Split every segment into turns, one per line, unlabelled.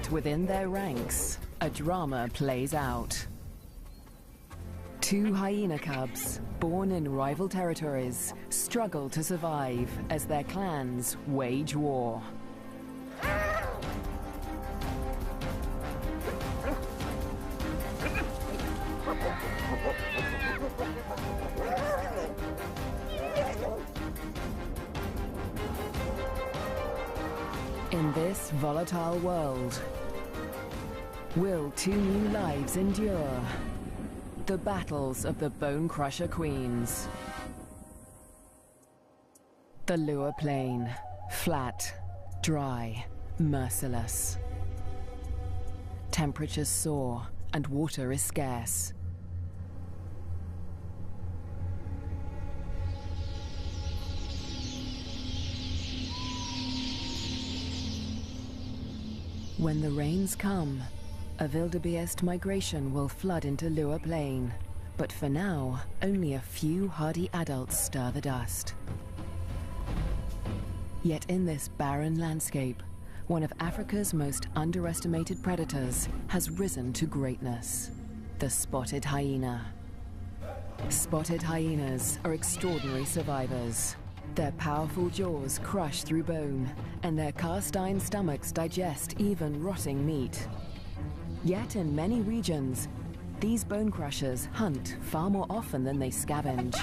But within their ranks, a drama plays out. Two hyena cubs, born in rival territories, struggle to survive as their clans wage war. In this volatile world, will two new lives endure? The battles of the Bone Crusher Queens. The Lua Plain, flat, dry, merciless. Temperatures soar and water is scarce. When the rains come, a wildebeest migration will flood into Lua Plain, but for now, only a few hardy adults stir the dust. Yet in this barren landscape, one of Africa's most underestimated predators has risen to greatness: the spotted hyena. Spotted hyenas are extraordinary survivors. Their powerful jaws crush through bone, and their cast-iron stomachs digest even rotting meat. Yet in many regions, these bone crushers hunt far more often than they scavenge.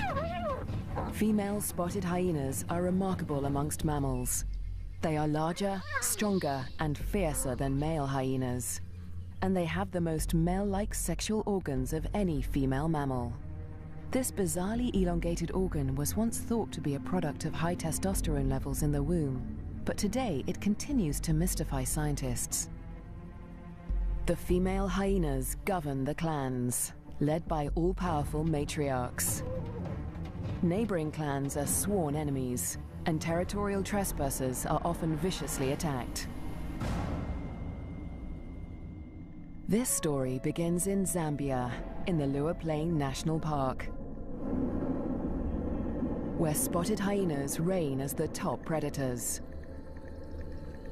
Female spotted hyenas are remarkable amongst mammals. They are larger, stronger, and fiercer than male hyenas. And they have the most male-like sexual organs of any female mammal. This bizarrely elongated organ was once thought to be a product of high testosterone levels in the womb, but today it continues to mystify scientists. The female hyenas govern the clans, led by all-powerful matriarchs. Neighboring clans are sworn enemies, and territorial trespassers are often viciously attacked. This story begins in Zambia, in the Lua Plain National Park, where spotted hyenas reign as the top predators.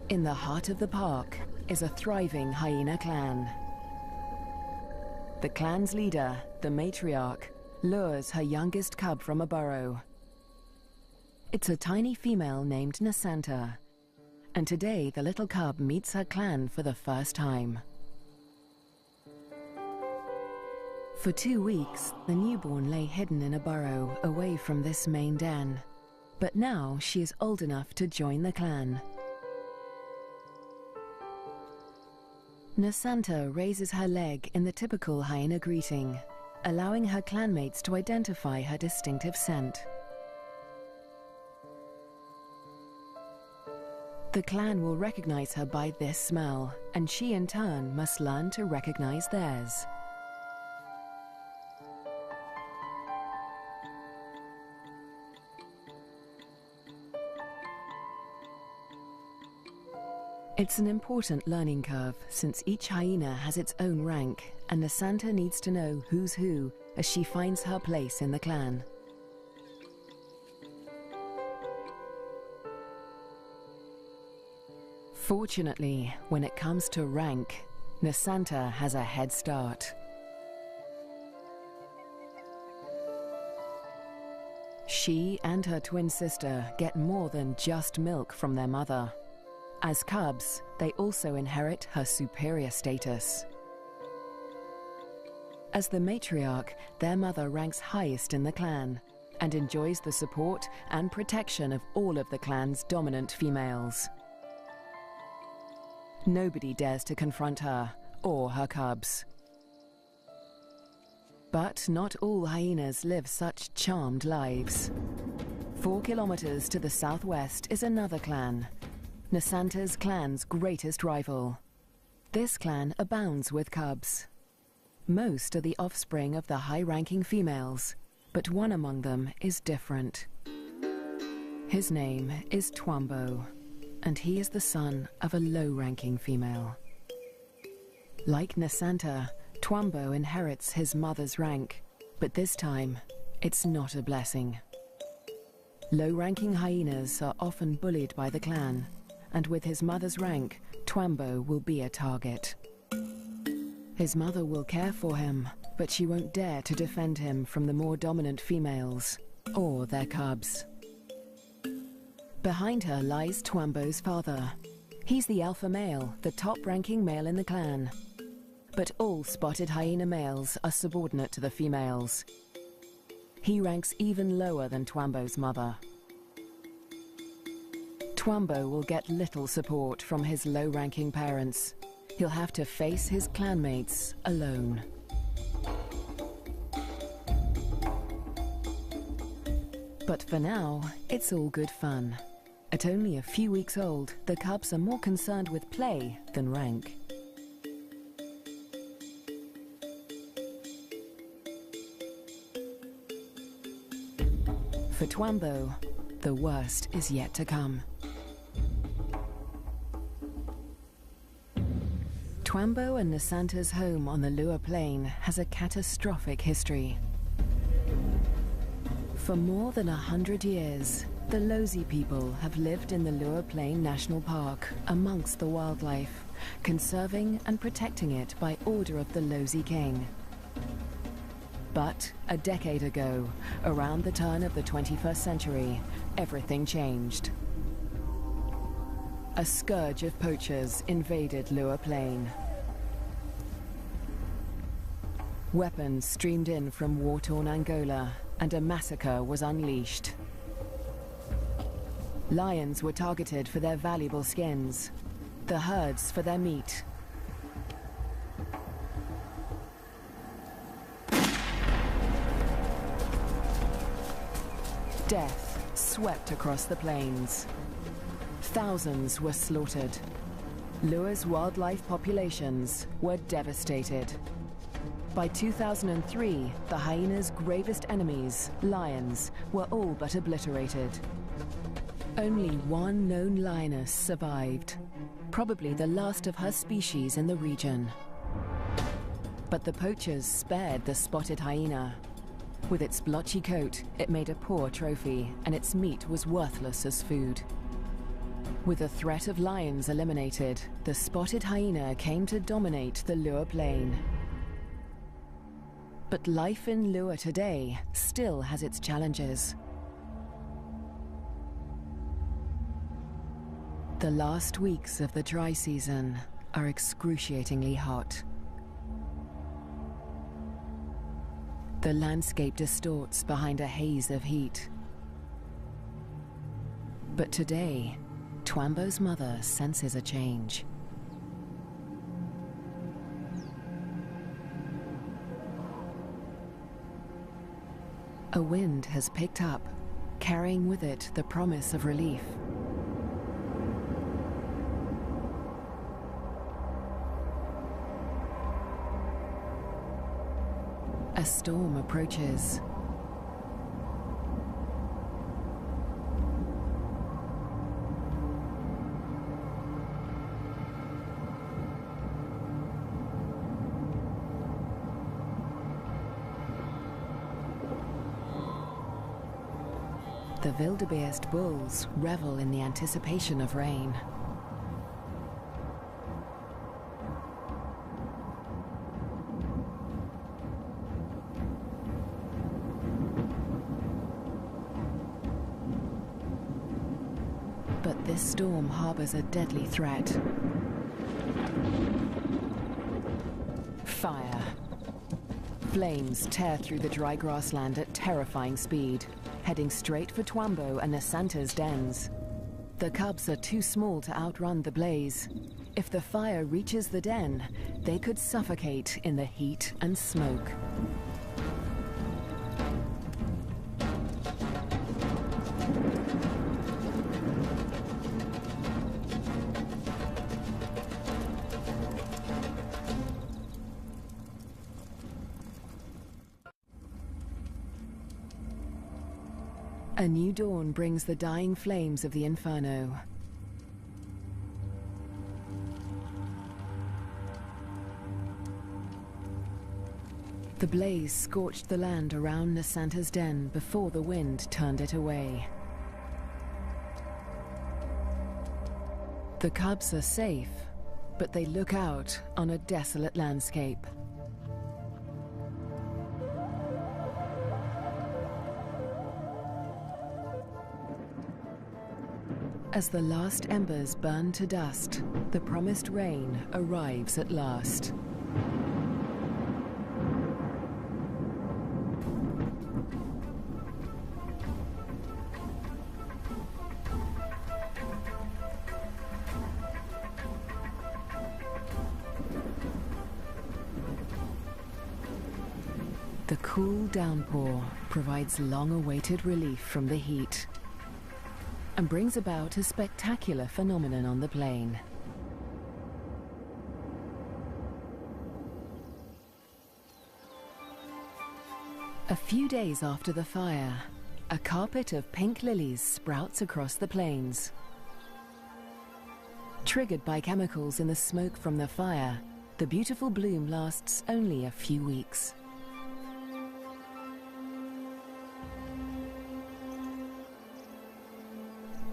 In the heart of the park is a thriving hyena clan. The clan's leader, the matriarch, lures her youngest cub from a burrow. It's a tiny female named Nasanta, and today the little cub meets her clan for the first time. For 2 weeks, the newborn lay hidden in a burrow away from this main den. But now she is old enough to join the clan. Nasanta raises her leg in the typical hyena greeting, allowing her clanmates to identify her distinctive scent. The clan will recognize her by this smell, and she in turn must learn to recognize theirs. It's an important learning curve, since each hyena has its own rank, and Nasanta needs to know who's who as she finds her place in the clan. Fortunately, when it comes to rank, Nasanta has a head start. She and her twin sister get more than just milk from their mother. As cubs, they also inherit her superior status. As the matriarch, their mother ranks highest in the clan and enjoys the support and protection of all of the clan's dominant females. Nobody dares to confront her or her cubs. But not all hyenas live such charmed lives. 4 kilometers to the southwest is another clan, Nasanta's clan's greatest rival. This clan abounds with cubs. Most are the offspring of the high-ranking females, but one among them is different. His name is Twambo, and he is the son of a low-ranking female. Like Nasanta, Twambo inherits his mother's rank, but this time, it's not a blessing. Low-ranking hyenas are often bullied by the clan, and with his mother's rank, Twambo will be a target. His mother will care for him, but she won't dare to defend him from the more dominant females, or their cubs. Behind her lies Twambo's father. He's the alpha male, the top-ranking male in the clan. But all spotted hyena males are subordinate to the females. He ranks even lower than Twambo's mother. Twambo will get little support from his low-ranking parents. He'll have to face his clanmates alone. But for now, it's all good fun. At only a few weeks old, the cubs are more concerned with play than rank. For Twambo, the worst is yet to come. Twambo and Nasanta's home on the Lua Plain has a catastrophic history. For more than 100 years, the Lozi people have lived in the Lua Plain National Park amongst the wildlife, conserving and protecting it by order of the Lozi King. But a decade ago, around the turn of the 21st century, everything changed. A scourge of poachers invaded Lua Plain. Weapons streamed in from war-torn Angola, and a massacre was unleashed. Lions were targeted for their valuable skins, the herds for their meat. Death swept across the plains. Thousands were slaughtered. Lua's wildlife populations were devastated. By 2003, the hyena's gravest enemies, lions, were all but obliterated. Only one known lioness survived, probably the last of her species in the region. But the poachers spared the spotted hyena. With its blotchy coat, it made a poor trophy, and its meat was worthless as food. With the threat of lions eliminated, the spotted hyena came to dominate the Lua Plain. But life in Lua today still has its challenges. The last weeks of the dry season are excruciatingly hot. The landscape distorts behind a haze of heat. But today, Twambo's mother senses a change. A wind has picked up, carrying with it the promise of relief. A storm approaches. The wildebeest bulls revel in the anticipation of rain. But this storm harbors a deadly threat. Fire. Flames tear through the dry grassland at terrifying speed, heading straight for Twambo and Nasanta's dens. The cubs are too small to outrun the blaze. If the fire reaches the den, they could suffocate in the heat and smoke. A new dawn brings the dying flames of the inferno. The blaze scorched the land around Nasanta's den before the wind turned it away. The cubs are safe, but they look out on a desolate landscape. As the last embers burn to dust, the promised rain arrives at last. The cool downpour provides long-awaited relief from the heat and brings about a spectacular phenomenon on the plain. A few days after the fire, a carpet of pink lilies sprouts across the plains. Triggered by chemicals in the smoke from the fire, the beautiful bloom lasts only a few weeks.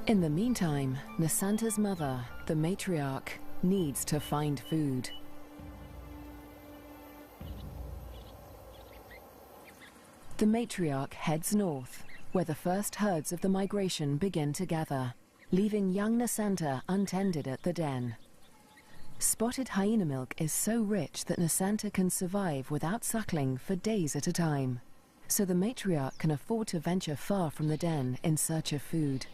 In the meantime, Nasanta's mother, the matriarch, needs to find food. The matriarch heads north, where the first herds of the migration begin to gather, leaving young Nasanta untended at the den. Spotted hyena milk is so rich that Nasanta can survive without suckling for days at a time, so the matriarch can afford to venture far from the den in search of food.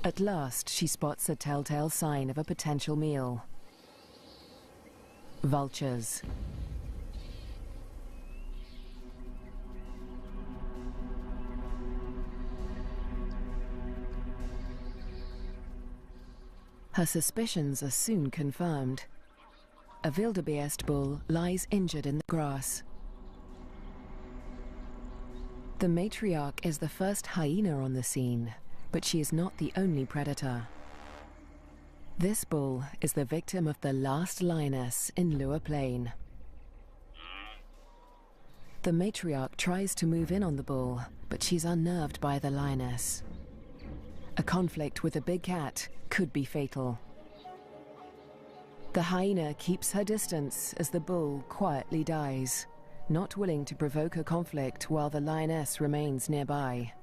At last, she spots a telltale sign of a potential meal. Vultures. Her suspicions are soon confirmed. A wildebeest bull lies injured in the grass. The matriarch is the first hyena on the scene, but she is not the only predator. This bull is the victim of the last lioness in Lua Plain. The matriarch tries to move in on the bull, but she's unnerved by the lioness. A conflict with a big cat could be fatal. The hyena keeps her distance as the bull quietly dies, not willing to provoke a conflict while the lioness remains nearby.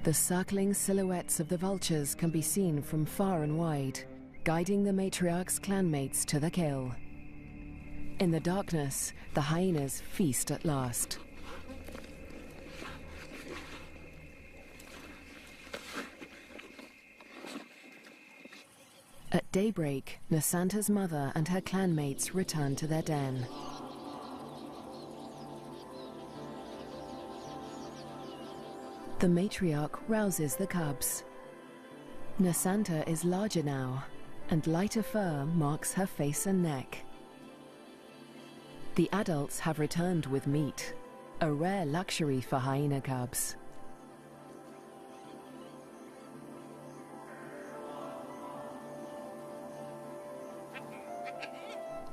The circling silhouettes of the vultures can be seen from far and wide, guiding the matriarch's clanmates to the kill. In the darkness, the hyenas feast at last. At daybreak, Nasanta's mother and her clanmates return to their den. The matriarch rouses the cubs. Nasanta is larger now, and lighter fur marks her face and neck. The adults have returned with meat, a rare luxury for hyena cubs.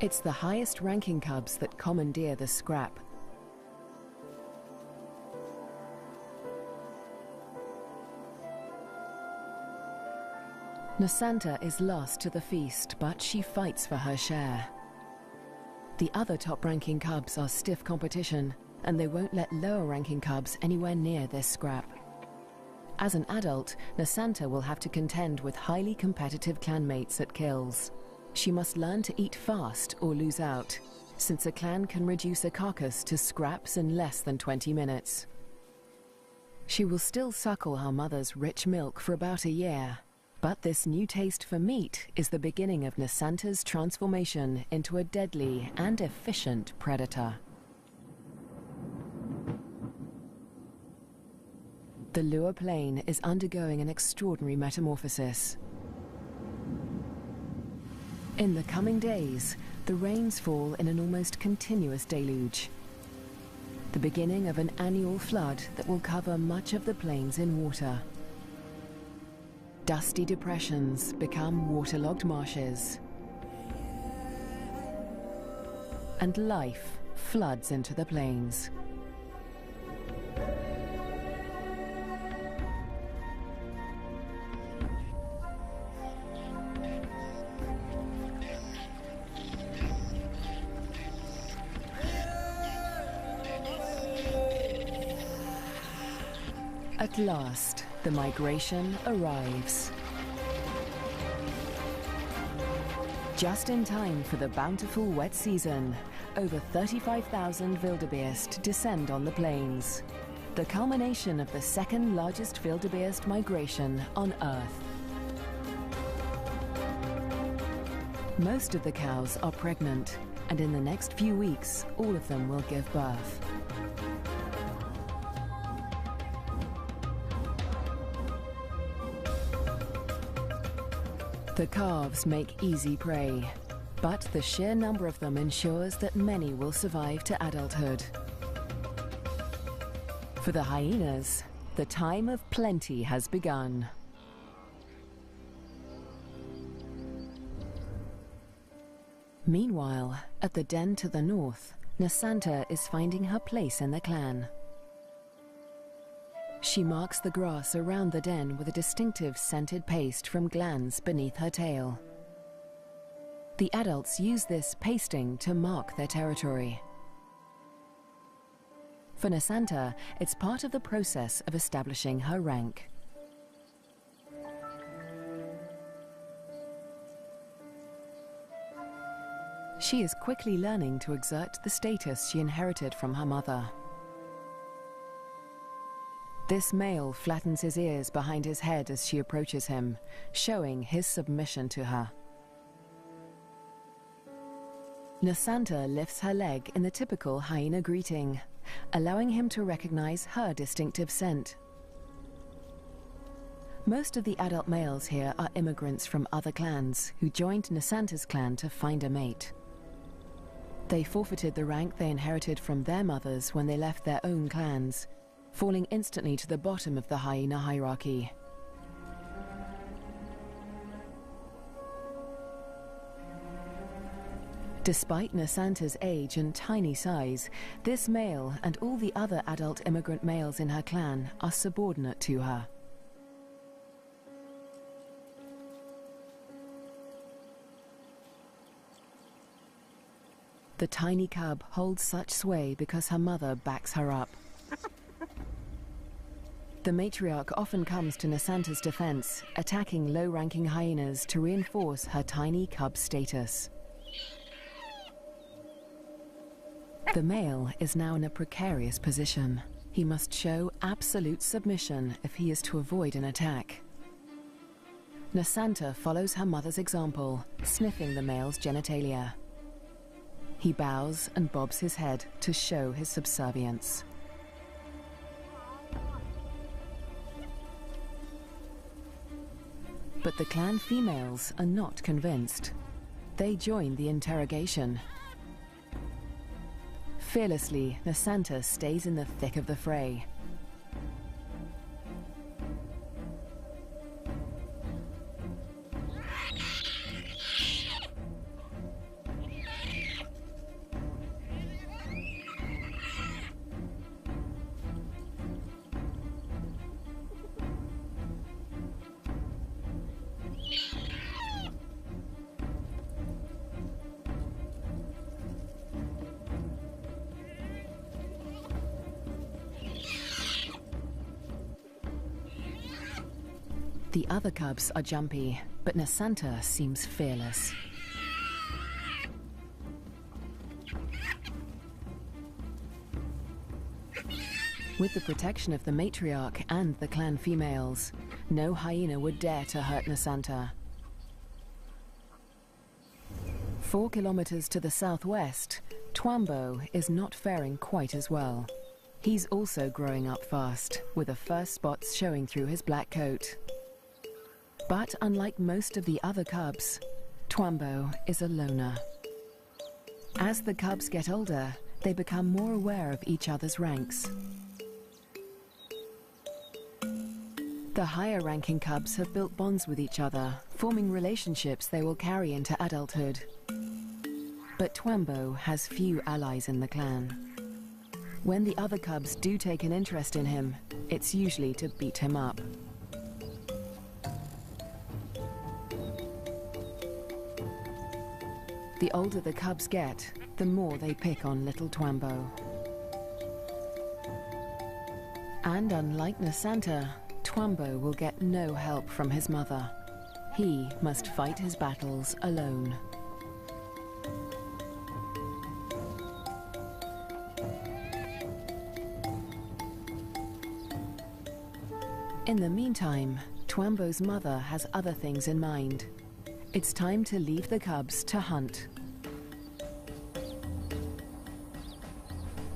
It's the highest-ranking cubs that commandeer the scrap. Nasanta is lost to the feast, but she fights for her share. The other top-ranking cubs are stiff competition, and they won't let lower-ranking cubs anywhere near this scrap. As an adult, Nasanta will have to contend with highly competitive clanmates at kills. She must learn to eat fast or lose out, since a clan can reduce a carcass to scraps in less than 20 minutes. She will still suckle her mother's rich milk for about a year, but this new taste for meat is the beginning of Nasanta's transformation into a deadly and efficient predator. The Lua Plain is undergoing an extraordinary metamorphosis. In the coming days, the rains fall in an almost continuous deluge, the beginning of an annual flood that will cover much of the plains in water. Dusty depressions become waterlogged marshes. and life floods into the plains. At last, the migration arrives. Just in time for the bountiful wet season, over 35,000 wildebeest descend on the plains, the culmination of the second largest wildebeest migration on Earth. Most of the cows are pregnant, and in the next few weeks, all of them will give birth. The calves make easy prey, but the sheer number of them ensures that many will survive to adulthood. For the hyenas, the time of plenty has begun. Meanwhile, at the den to the north, Nasanta is finding her place in the clan. She marks the grass around the den with a distinctive scented paste from glands beneath her tail. The adults use this pasting to mark their territory. For Nasanta, it's part of the process of establishing her rank. She is quickly learning to exert the status she inherited from her mother. This male flattens his ears behind his head as she approaches him, showing his submission to her. Nasanta lifts her leg in the typical hyena greeting, allowing him to recognize her distinctive scent. Most of the adult males here are immigrants from other clans who joined Nasanta's clan to find a mate. They forfeited the rank they inherited from their mothers when they left their own clans, falling instantly to the bottom of the hyena hierarchy. Despite Nasanta's age and tiny size, this male and all the other adult immigrant males in her clan are subordinate to her. The tiny cub holds such sway because her mother backs her up. The matriarch often comes to Nasanta's defense, attacking low-ranking hyenas to reinforce her tiny cub status. The male is now in a precarious position. He must show absolute submission if he is to avoid an attack. Nasanta follows her mother's example, sniffing the male's genitalia. He bows and bobs his head to show his subservience. But the clan females are not convinced. They join the interrogation. Fearlessly, Nasanta stays in the thick of the fray. The other cubs are jumpy, but Nasanta seems fearless. With the protection of the matriarch and the clan females, no hyena would dare to hurt Nasanta. 4 kilometers to the southwest, Twambo is not faring quite as well. He's also growing up fast, with the first spots showing through his black coat. But unlike most of the other cubs, Twambo is a loner. As the cubs get older, they become more aware of each other's ranks. The higher-ranking cubs have built bonds with each other, forming relationships they will carry into adulthood. But Twambo has few allies in the clan. When the other cubs do take an interest in him, it's usually to beat him up. The older the cubs get, the more they pick on little Twambo. And unlike Nasanta, Twambo will get no help from his mother. He must fight his battles alone. In the meantime, Twambo's mother has other things in mind. It's time to leave the cubs to hunt.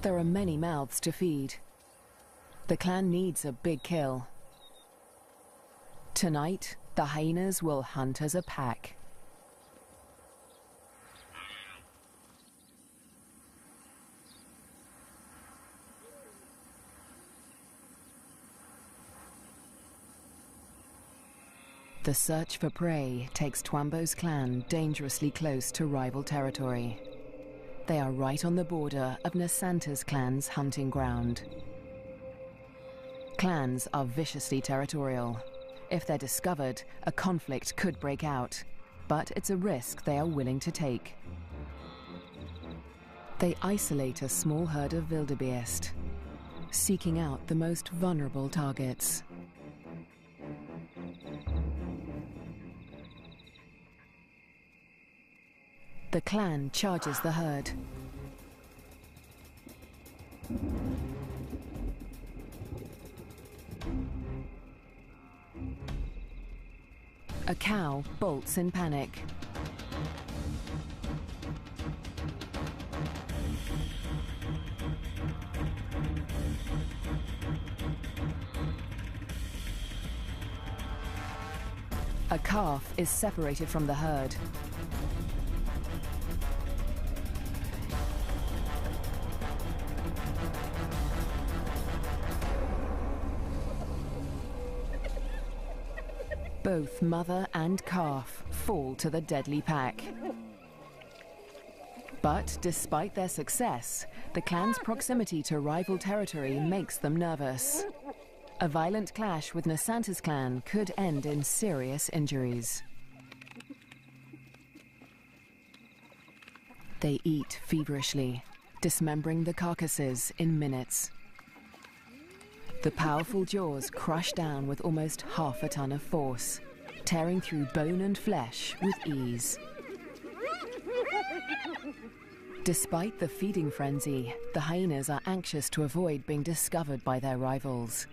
There are many mouths to feed. The clan needs a big kill. Tonight, the hyenas will hunt as a pack. The search for prey takes Twambo's clan dangerously close to rival territory. They are right on the border of Nasanta's clan's hunting ground. Clans are viciously territorial. If they're discovered, a conflict could break out, but it's a risk they are willing to take. They isolate a small herd of wildebeest, seeking out the most vulnerable targets. The clan charges the herd. A cow bolts in panic. A calf is separated from the herd. Both mother and calf fall to the deadly pack. But despite their success, the clan's proximity to rival territory makes them nervous. A violent clash with Nasanta's clan could end in serious injuries. They eat feverishly, dismembering the carcasses in minutes. The powerful jaws crush down with almost half a ton of force, tearing through bone and flesh with ease. Despite the feeding frenzy, the hyenas are anxious to avoid being discovered by their rivals.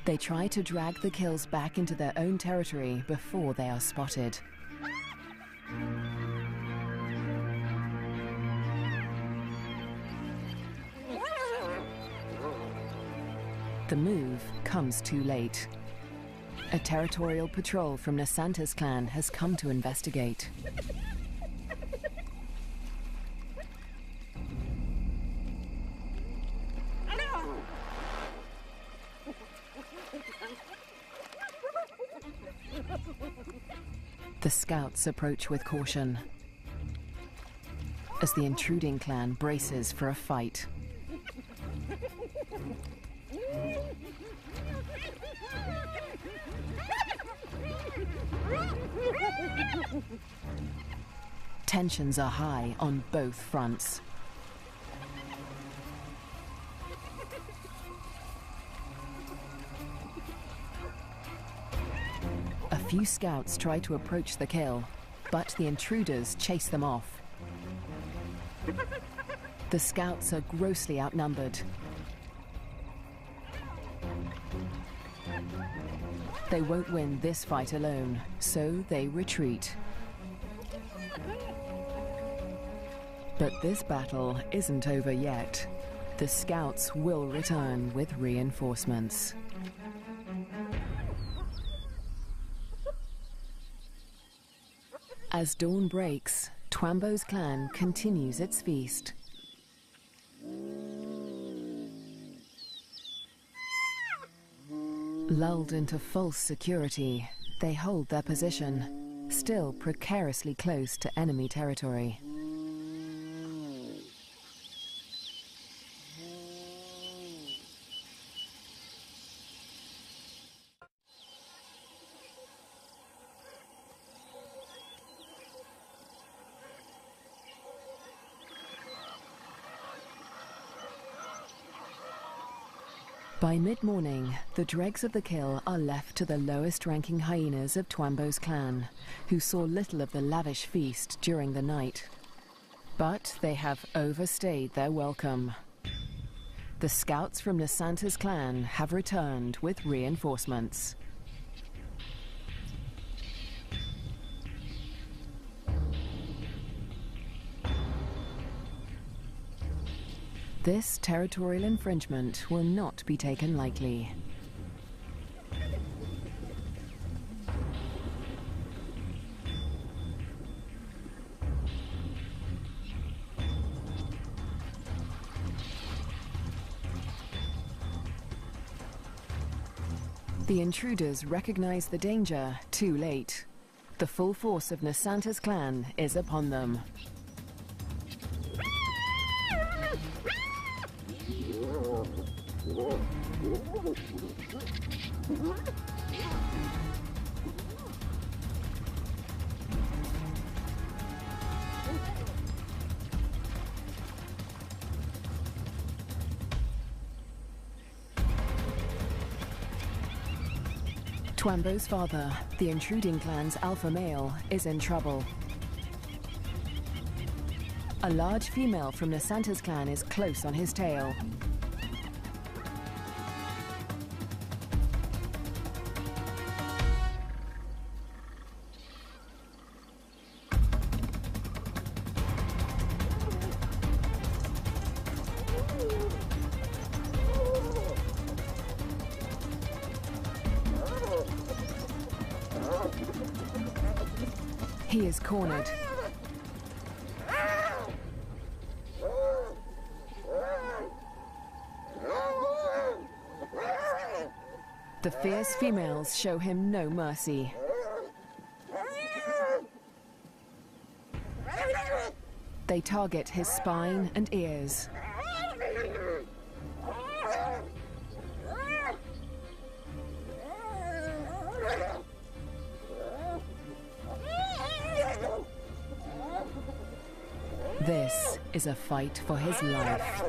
They try to drag the kills back into their own territory before they are spotted. The move comes too late. A territorial patrol from Nasanta's clan has come to investigate. The scouts approach with caution as the intruding clan braces for a fight. Tensions are high on both fronts. A few scouts try to approach the kill, but the intruders chase them off. The scouts are grossly outnumbered. They won't win this fight alone, so they retreat. But this battle isn't over yet. The scouts will return with reinforcements. As dawn breaks, Twambo's clan continues its feast. Lulled into false security, they hold their position, still precariously close to enemy territory. By mid-morning, the dregs of the kill are left to the lowest-ranking hyenas of Twambo's clan, who saw little of the lavish feast during the night. But they have overstayed their welcome. The scouts from Nasanta's clan have returned with reinforcements. This territorial infringement will not be taken lightly. The intruders recognize the danger too late. The full force of Nasanta's clan is upon them. Twambo's father, the intruding clan's alpha male, is in trouble. A large female from Nasanta's clan is close on his tail. He is cornered. The fierce females show him no mercy. They target his spine and ears. This is a fight for his life.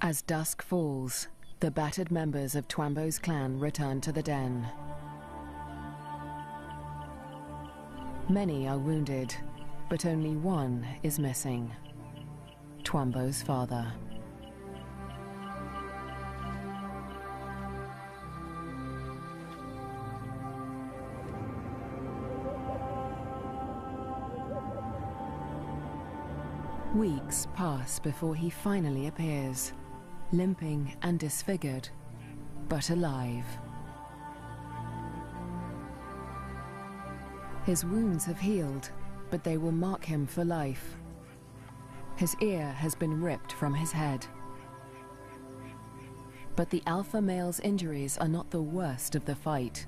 As dusk falls, the battered members of Twambo's clan return to the den. Many are wounded, but only one is missing: Twambo's father. Weeks pass before he finally appears, limping and disfigured, but alive. His wounds have healed, but they will mark him for life. His ear has been ripped from his head. But the alpha male's injuries are not the worst of the fight.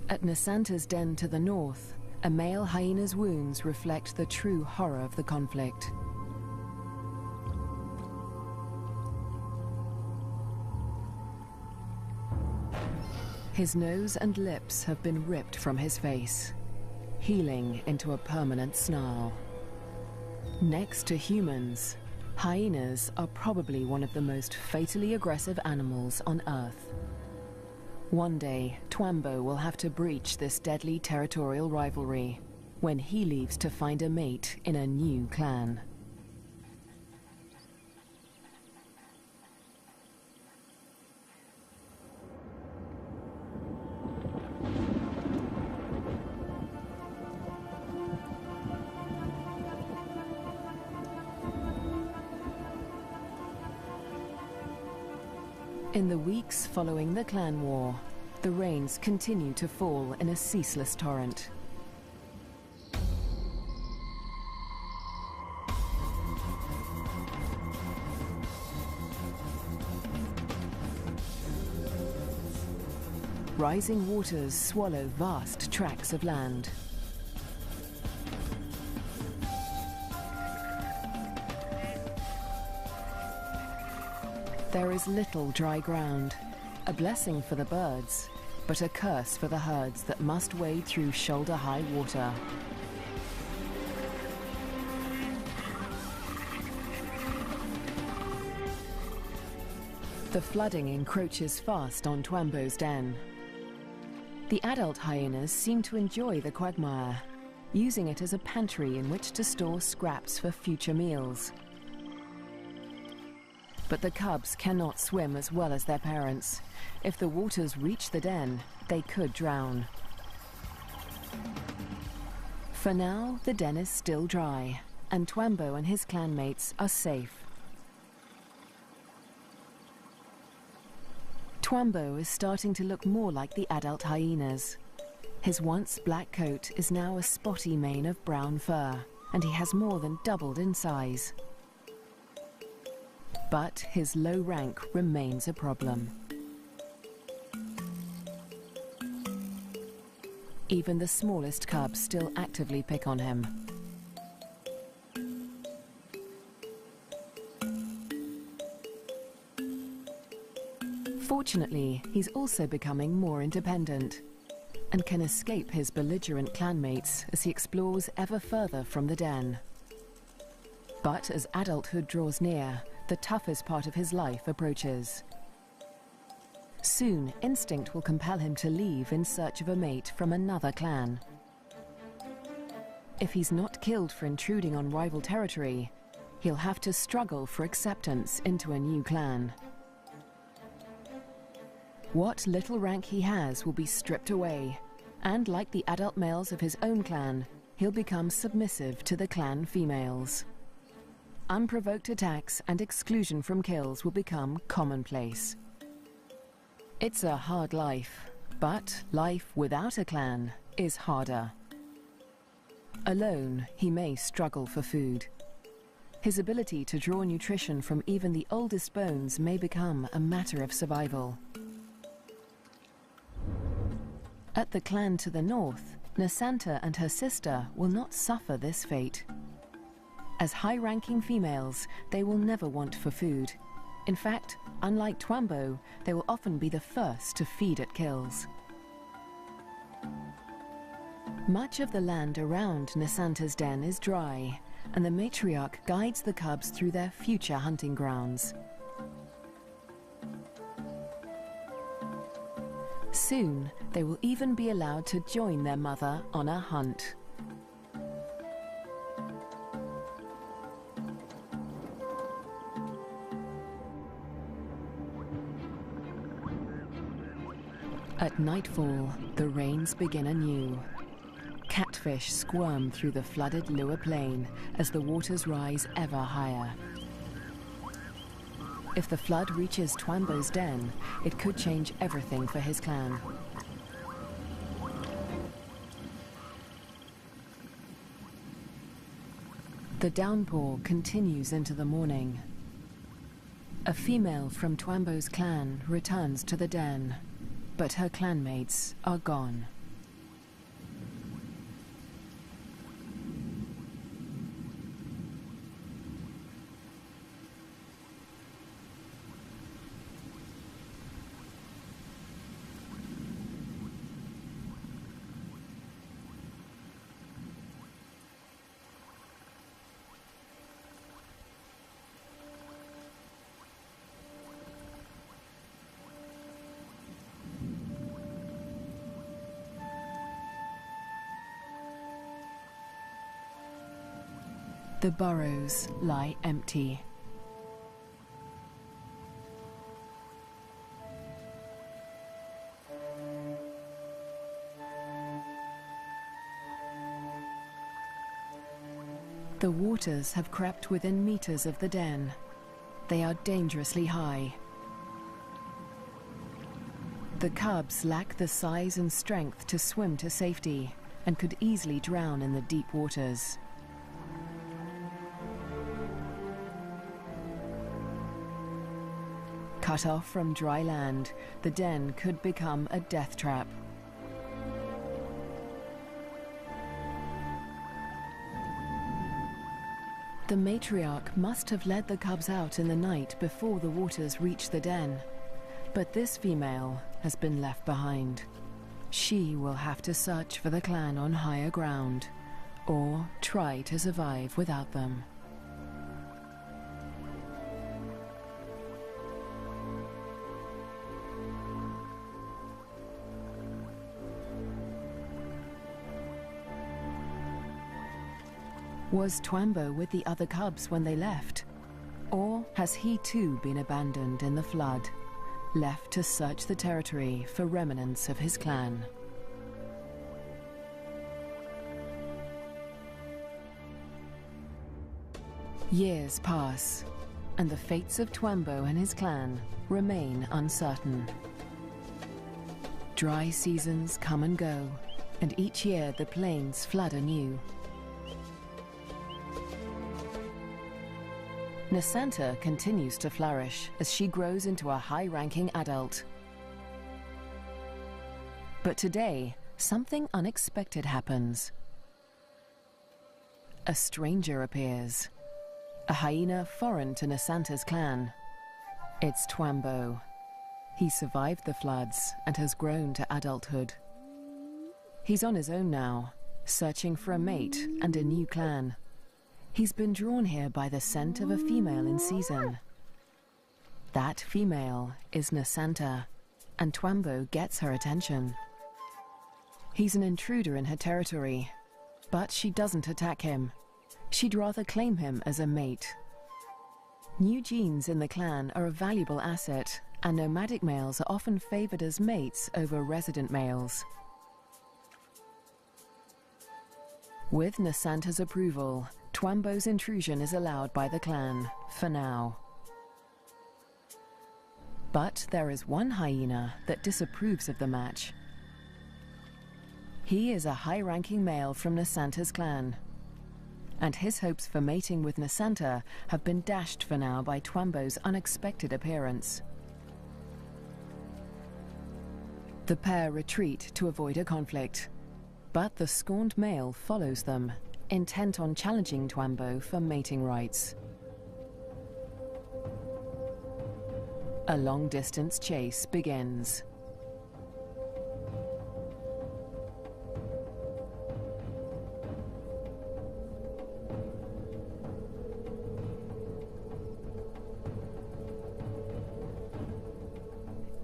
At Nasanta's den to the north, a male hyena's wounds reflect the true horror of the conflict. His nose and lips have been ripped from his face, healing into a permanent snarl. Next to humans, hyenas are probably one of the most fatally aggressive animals on Earth. One day, Twambo will have to breach this deadly territorial rivalry when he leaves to find a mate in a new clan. In the weeks following the clan war, the rains continue to fall in a ceaseless torrent. rising waters swallow vast tracts of land. There is little dry ground, a blessing for the birds, but a curse for the herds that must wade through shoulder-high water. The flooding encroaches fast on Twambo's den. The adult hyenas seem to enjoy the quagmire, using it as a pantry in which to store scraps for future meals. But the cubs cannot swim as well as their parents. If the waters reach the den, they could drown. For now, the den is still dry, and Twambo and his clanmates are safe. Twambo is starting to look more like the adult hyenas. His once black coat is now a spotty mane of brown fur, and he has more than doubled in size. But his low rank remains a problem. Even the smallest cubs still actively pick on him. Fortunately, he's also becoming more independent and can escape his belligerent clanmates as he explores ever further from the den. But as adulthood draws near, the toughest part of his life approaches. Soon, instinct will compel him to leave in search of a mate from another clan. If he's not killed for intruding on rival territory, he'll have to struggle for acceptance into a new clan. What little rank he has will be stripped away, and like the adult males of his own clan, he'll become submissive to the clan females. Unprovoked attacks and exclusion from kills will become commonplace. It's a hard life, but life without a clan is harder. Alone, he may struggle for food. His ability to draw nutrition from even the oldest bones may become a matter of survival. At the clan to the north, Nasanta and her sister will not suffer this fate. As high-ranking females, they will never want for food. In fact, unlike Twambo, they will often be the first to feed at kills. Much of the land around Nasanta's den is dry, and the matriarch guides the cubs through their future hunting grounds. Soon, they will even be allowed to join their mother on a hunt. At nightfall, the rains begin anew. Catfish squirm through the flooded Lua Plain as the waters rise ever higher. If the flood reaches Twambo's den, it could change everything for his clan. The downpour continues into the morning. A female from Twambo's clan returns to the den, but her clanmates are gone. The burrows lie empty. The waters have crept within meters of the den. They are dangerously high. The cubs lack the size and strength to swim to safety and could easily drown in the deep waters. Cut off from dry land, the den could become a death trap. The matriarch must have led the cubs out in the night before the waters reached the den. But this female has been left behind. She will have to search for the clan on higher ground, or try to survive without them. Was Twambo with the other cubs when they left? Or has he too been abandoned in the flood, left to search the territory for remnants of his clan? Years pass, and the fates of Twambo and his clan remain uncertain. Dry seasons come and go, and each year the plains flood anew. Nasanta continues to flourish as she grows into a high-ranking adult. But today, something unexpected happens. A stranger appears, a hyena foreign to Nasanta's clan. It's Twambo. He survived the floods and has grown to adulthood. He's on his own now, searching for a mate and a new clan. He's been drawn here by the scent of a female in season. That female is Nasanta, and Twambo gets her attention. He's an intruder in her territory, but she doesn't attack him. She'd rather claim him as a mate. New genes in the clan are a valuable asset, and nomadic males are often favored as mates over resident males. With Nasanta's approval, Twambo's intrusion is allowed by the clan, for now. But there is one hyena that disapproves of the match. He is a high-ranking male from Nasanta's clan, and his hopes for mating with Nasanta have been dashed for now by Twambo's unexpected appearance. The pair retreat to avoid a conflict, but the scorned male follows them, intent on challenging Twambo for mating rights. A long-distance chase begins.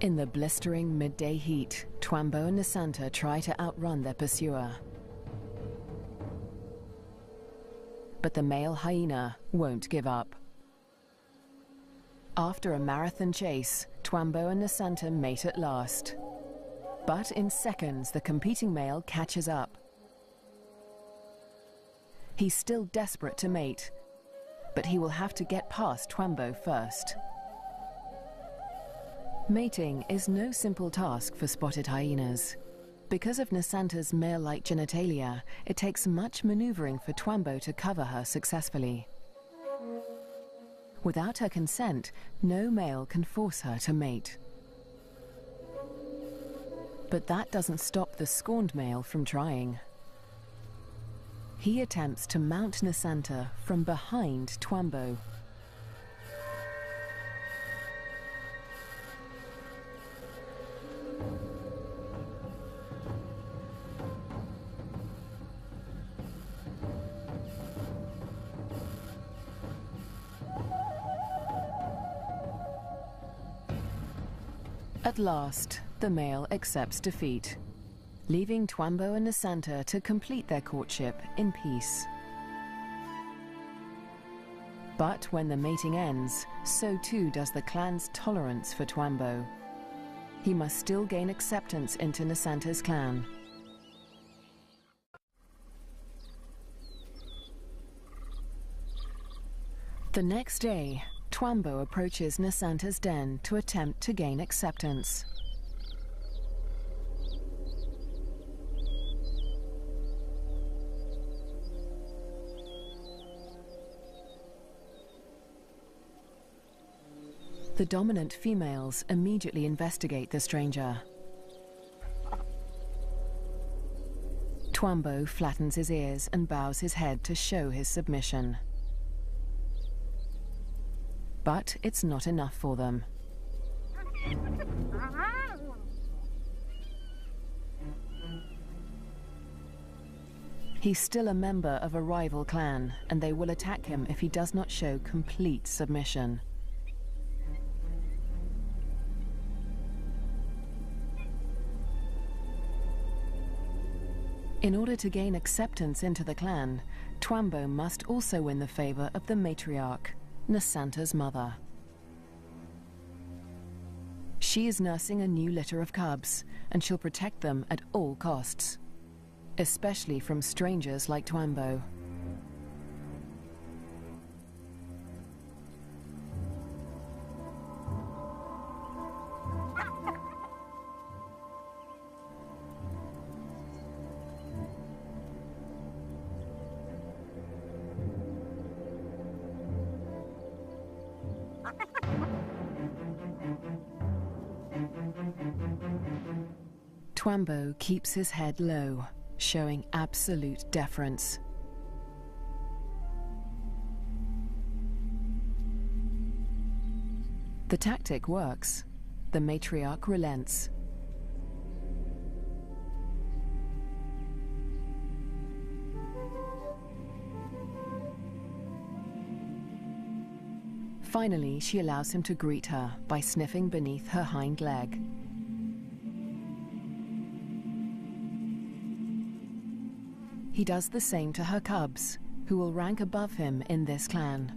In the blistering midday heat, Twambo and Nasanta try to outrun their pursuer. But the male hyena won't give up. After a marathon chase, Twambo and Nasanta mate at last. But in seconds, the competing male catches up. He's still desperate to mate, but he will have to get past Twambo first. Mating is no simple task for spotted hyenas. Because of Nasanta's male-like genitalia, it takes much maneuvering for Twambo to cover her successfully. Without her consent, no male can force her to mate. But that doesn't stop the scorned male from trying. He attempts to mount Nasanta from behind Twambo. At last, the male accepts defeat, leaving Twambo and Nasanta to complete their courtship in peace. But when the mating ends, so too does the clan's tolerance for Twambo. He must still gain acceptance into Nasanta's clan. The next day, Twambo approaches Nasanta's den to attempt to gain acceptance. The dominant females immediately investigate the stranger. Twambo flattens his ears and bows his head to show his submission. But it's not enough for them. He's still a member of a rival clan, and they will attack him if he does not show complete submission. In order to gain acceptance into the clan, Twambo must also win the favor of the matriarch, Nasanta's mother. She is nursing a new litter of cubs, and she'll protect them at all costs, especially from strangers like Twambo. Twambo keeps his head low, showing absolute deference. The tactic works. The matriarch relents. Finally, she allows him to greet her by sniffing beneath her hind leg. He does the same to her cubs, who will rank above him in this clan.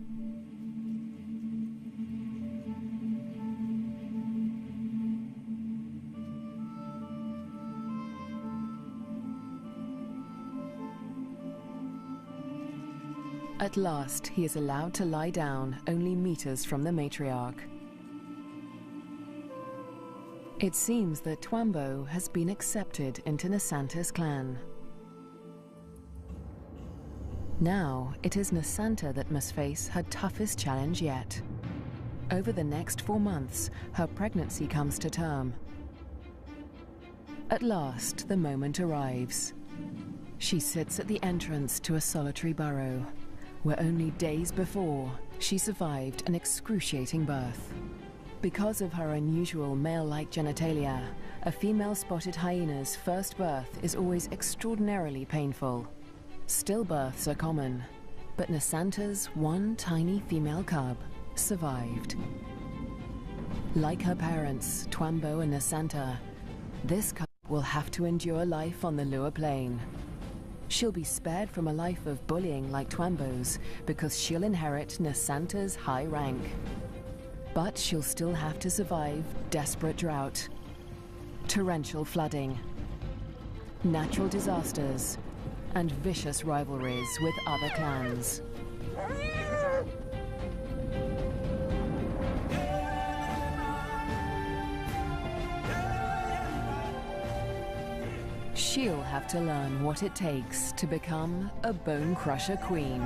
At last, he is allowed to lie down only meters from the matriarch. It seems that Twambo has been accepted into Nasanta's clan. Now, it is Nasanta that must face her toughest challenge yet. Over the next 4 months, her pregnancy comes to term. At last, the moment arrives. She sits at the entrance to a solitary burrow, where only days before, she survived an excruciating birth. Because of her unusual male-like genitalia, a female spotted hyena's first birth is always extraordinarily painful. Stillbirths are common, but Nasanta's one tiny female cub survived. Like her parents, Twambo and Nasanta, this cub will have to endure life on the lower plane. She'll be spared from a life of bullying like Twambo's because she'll inherit Nasanta's high rank. But she'll still have to survive desperate drought, torrential flooding, natural disasters, and vicious rivalries with other clans. She'll have to learn what it takes to become a bone crusher queen.